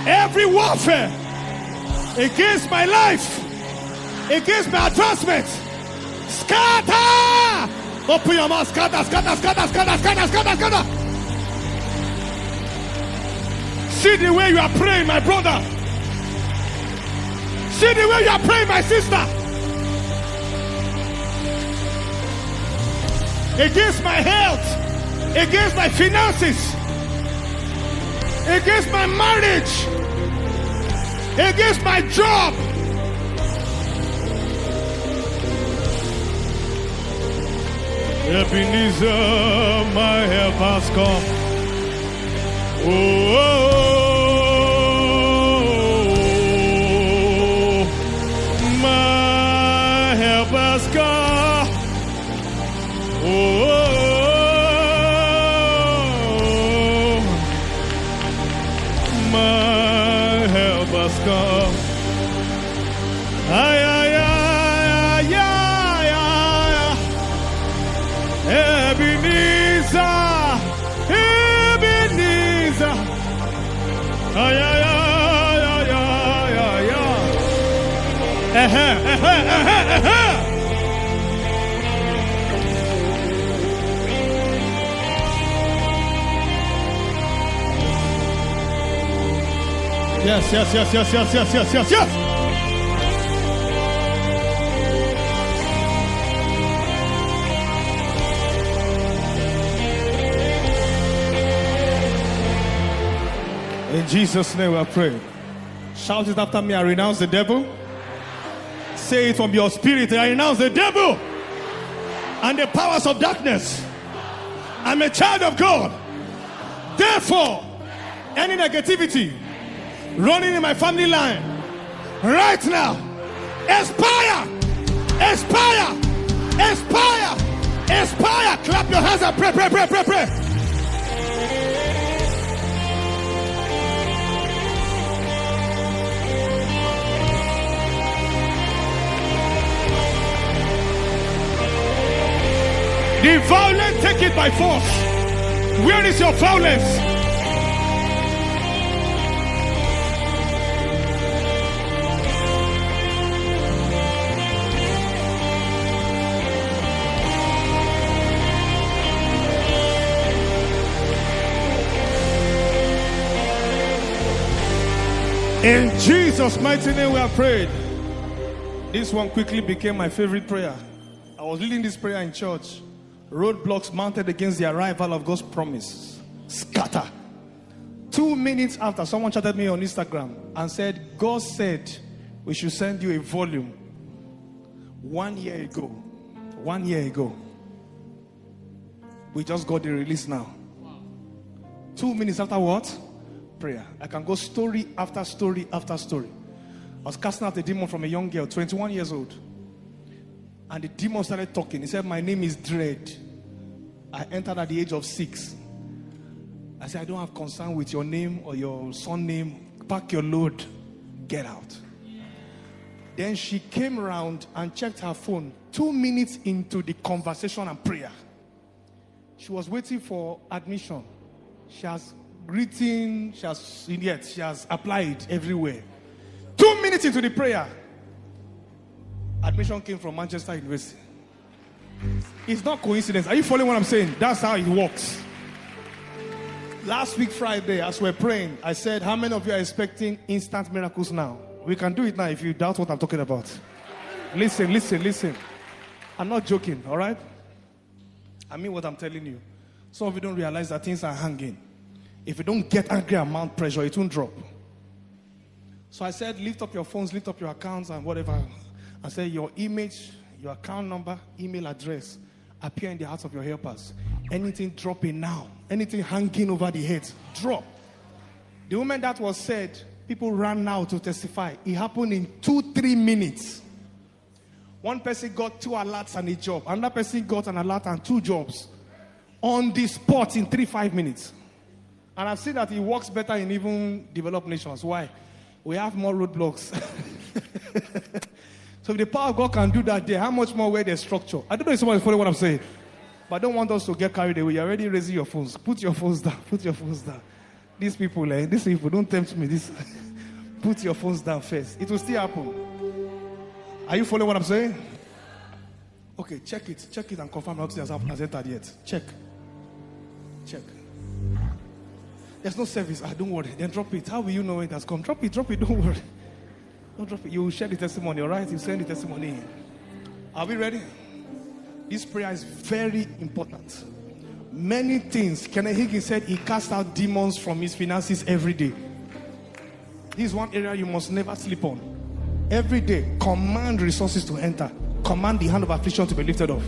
Every warfare against my life, against my advancement, scatter! Open your mouth, scatter, scatter, scatter, scatter, scatter, scatter, scatter. See the way you are praying, my brother. See the way you are praying, my sister. Against my health, against my finances, against my marriage, against my job. Ebenezer, my help has come. Oh, my help has come. Oh, my help has come. Ay, ay, ay, ay, ay, ay. Ebenezer, Ebenezer. Ay, ay, ay, ay, ay, ay, ay. Yes, yes, yes, yes, yes, yes, yes, yes, yes. In Jesus' name we pray. Shout it after me. I renounce the devil. Say it from your spirit. I renounce the devil and the powers of darkness. I'm a child of God. Therefore, any negativity running in my family line right now, expire, expire, expire, expire. Clap your hands and pray, pray, pray, pray, pray. The violent take it by force. Where is your violence? In Jesus' mighty name we have prayed. This one quickly became my favorite prayer. I was leading this prayer in church. Roadblocks mounted against the arrival of God's promise, scatter. 2 minutes after, someone chatted me on Instagram and said, God said we should send you a volume 1 year ago. 1 year ago. We just got the release now. 2 minutes after what? Prayer. I can go story after story after story. I was casting out a demon from a young girl, 21 years old. And the demon started talking. He said, my name is Dread. I entered at the age of 6. I said, I don't have concern with your name or your son name. Pack your load. Get out. Then she came around and checked her phone 2 minutes into the conversation and prayer. She was waiting for admission. She has written, she has applied everywhere. 2 minutes into the prayer, admission came from Manchester University. It's not coincidence. Are you following what I'm saying? That's how it works. Last week Friday, as we're praying, I said, how many of you are expecting instant miracles now? We can do it now if you doubt what I'm talking about. Listen, listen, listen. I'm not joking, all right? I mean what I'm telling you. Some of you don't realize that things are hanging. If you don't get angry and mount pressure, it won't drop. So I said, lift up your phones, lift up your accounts and whatever. I said, your image, your account number, email address appear in the hearts of your helpers. Anything dropping now, anything hanging over the heads, drop. The moment that was said, people ran now to testify. It happened in 2-3 minutes. One person got 2 alerts and a job. Another person got an alert and 2 jobs. On the spot in 3-5 minutes. And I've seen that it works better in even developed nations. Why? We have more roadblocks. So if the power of God can do that there, how much more where there's structure? I don't know if someone is following what I'm saying. But I don't want us to get carried away. You're already raising your phones. Put your phones down. Put your phones down. these people, don't tempt me. Put your phones down first. It will still happen. Are you following what I'm saying? Okay, check it and confirm nothing has entered yet. Check. There's no service. Don't worry. Then drop it. How will you know it has come? Drop it. Don't worry. Don't drop it. You will share the testimony, all right? You send the testimony in. Are we ready? This prayer is very important. Many things. Kenneth Hagin said he cast out demons from his finances every day. This is one area you must never sleep on. Every day, command resources to enter. Command the hand of affliction to be lifted off.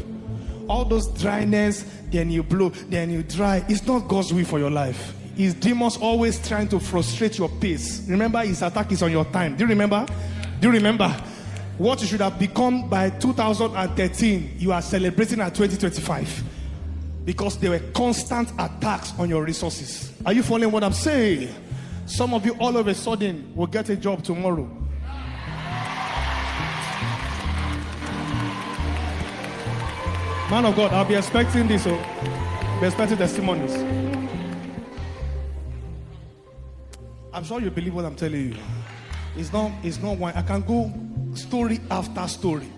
All those dryness, then you blow, then you dry. It's not God's will for your life. His demons always trying to frustrate your pace. Remember, his attack is on your time. Do you remember? What you should have become by 2013, you are celebrating at 2025. Because there were constant attacks on your resources. Are you following what I'm saying? Some of you all of a sudden will get a job tomorrow. Man of God, I'll be expecting this. I'll be expecting testimonies. I'm sure you believe what I'm telling you. It's not one. I can go story after story.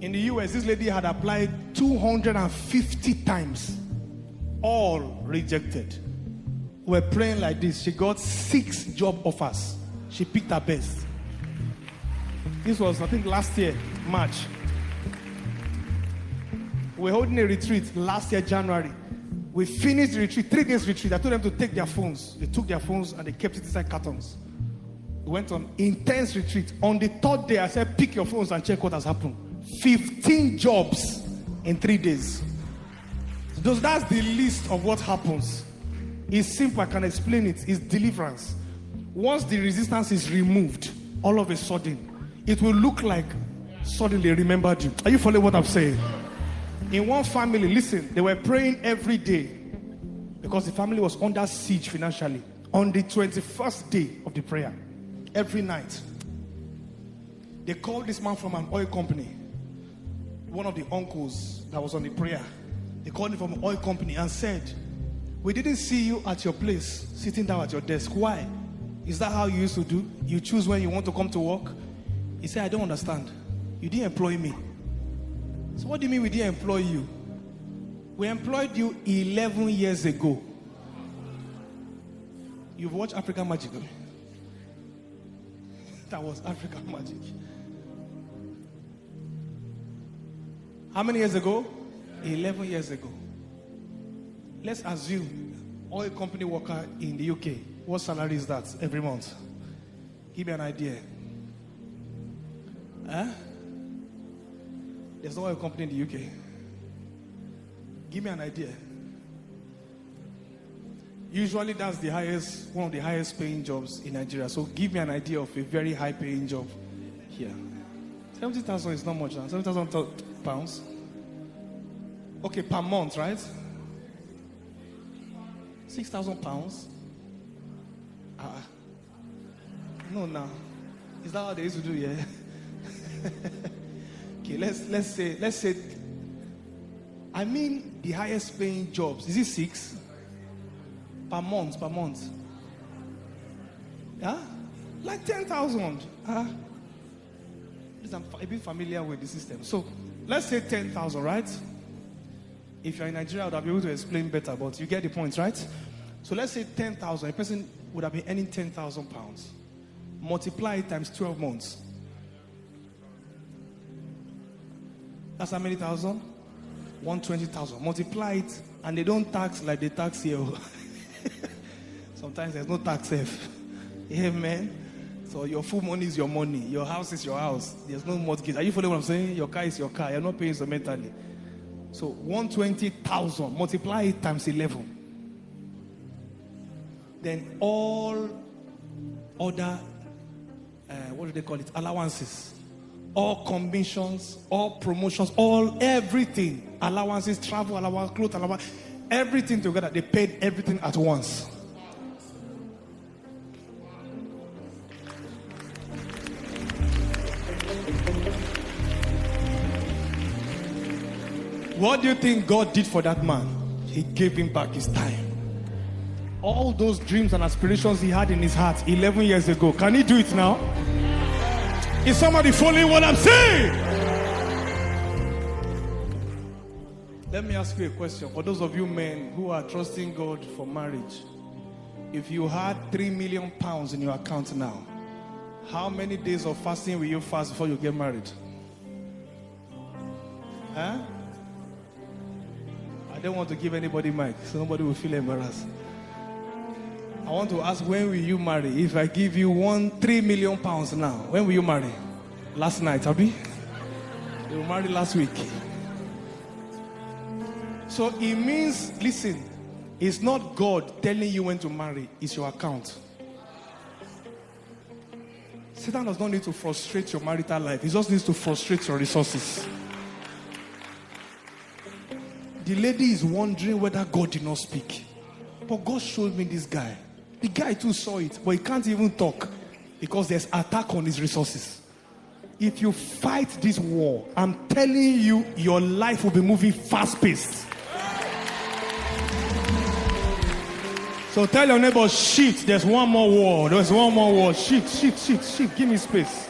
In the US, this lady had applied 250 times. All rejected. We're praying like this. She got 6 job offers. She picked her best. This was, I think, last year, March. We're holding a retreat last year, January. We finished the retreat, 3 days retreat. I told them to take their phones. They took their phones and they kept it inside cartons. We went on intense retreat. On the 3rd day, I said, pick your phones and check what has happened. 15 jobs in 3 days. So that's the list of what happens. It's simple, I can explain it. It's deliverance. Once the resistance is removed, all of a sudden, it will look like suddenly remembered you. Are you following what I'm saying? In one family, listen, they were praying every day because the family was under siege financially. On the 21st day of the prayer, every night, they called this man from an oil company. One of the uncles that was on the prayer, they called him from an oil company and said, we didn't see you at your place, sitting down at your desk. Why? Is that how you used to do? You choose when you want to come to work? He said, I don't understand. You didn't employ me. So what do you mean we didn't employ you? We employed you 11 years ago. You've watched African Magic? That was African Magic. How many years ago? 11 years ago. Let's assume oil company worker in the UK. What salary is that every month? Give me an idea. Huh? There's no oil company in the UK. Give me an idea. Usually that's the highest, one of the highest paying jobs in Nigeria. So give me an idea of a very high paying job here. 70,000 is not much now. 70,000 pounds. Okay, per month, right? 6,000 pounds. No, now. Is that how they used to do? Yeah. Okay, let's say. I mean, the highest paying jobs. Is it 6 per month? Yeah, like 10,000. I'm a bit familiar with the system. So let's say 10,000, right? If you're in Nigeria, I would have been able to explain better, but you get the point, right? So let's say 10,000. A person would have been earning 10,000 pounds. Multiply it times 12 months. That's how many thousand? 120,000. Multiply it, and they don't tax like they tax here. Sometimes there's no tax safe. Amen. So your full money is your money. Your house is your house. There's no mortgage. Are you following what I'm saying? Your car is your car. You're not paying instrumentally. So 120,000. Multiply it times 11. Then all other, what do they call it? Allowances. All commissions, all promotions, everything. Allowances, travel allowance, clothes allowance, everything together. They paid everything at once. What do you think God did for that man? He gave him back his time. all those dreams and aspirations he had in his heart 11 years ago. Can he do it now? Is somebody following what I'm saying? Let me ask you a question. For those of you men who are trusting God for marriage, if you had 3 million pounds in your account now, how many days of fasting will you fast before you get married? Huh? I don't want to give anybody mic, so nobody will feel embarrassed. I want to ask, when will you marry? If I give you 3 million pounds now, when will you marry? Last night, Abi? You were married last week. So it means, listen, it's not God telling you when to marry, it's your account. Satan does not need to frustrate your marital life. He just needs to frustrate your resources. The lady is wondering whether God did not speak. But God showed me this guy. The guy too saw it, but he can't even talk because there's attack on his resources. If you fight this war, I'm telling you, your life will be moving fast-paced. So tell your neighbor, shit, there's one more war. There's one more war. Shit. Give me space.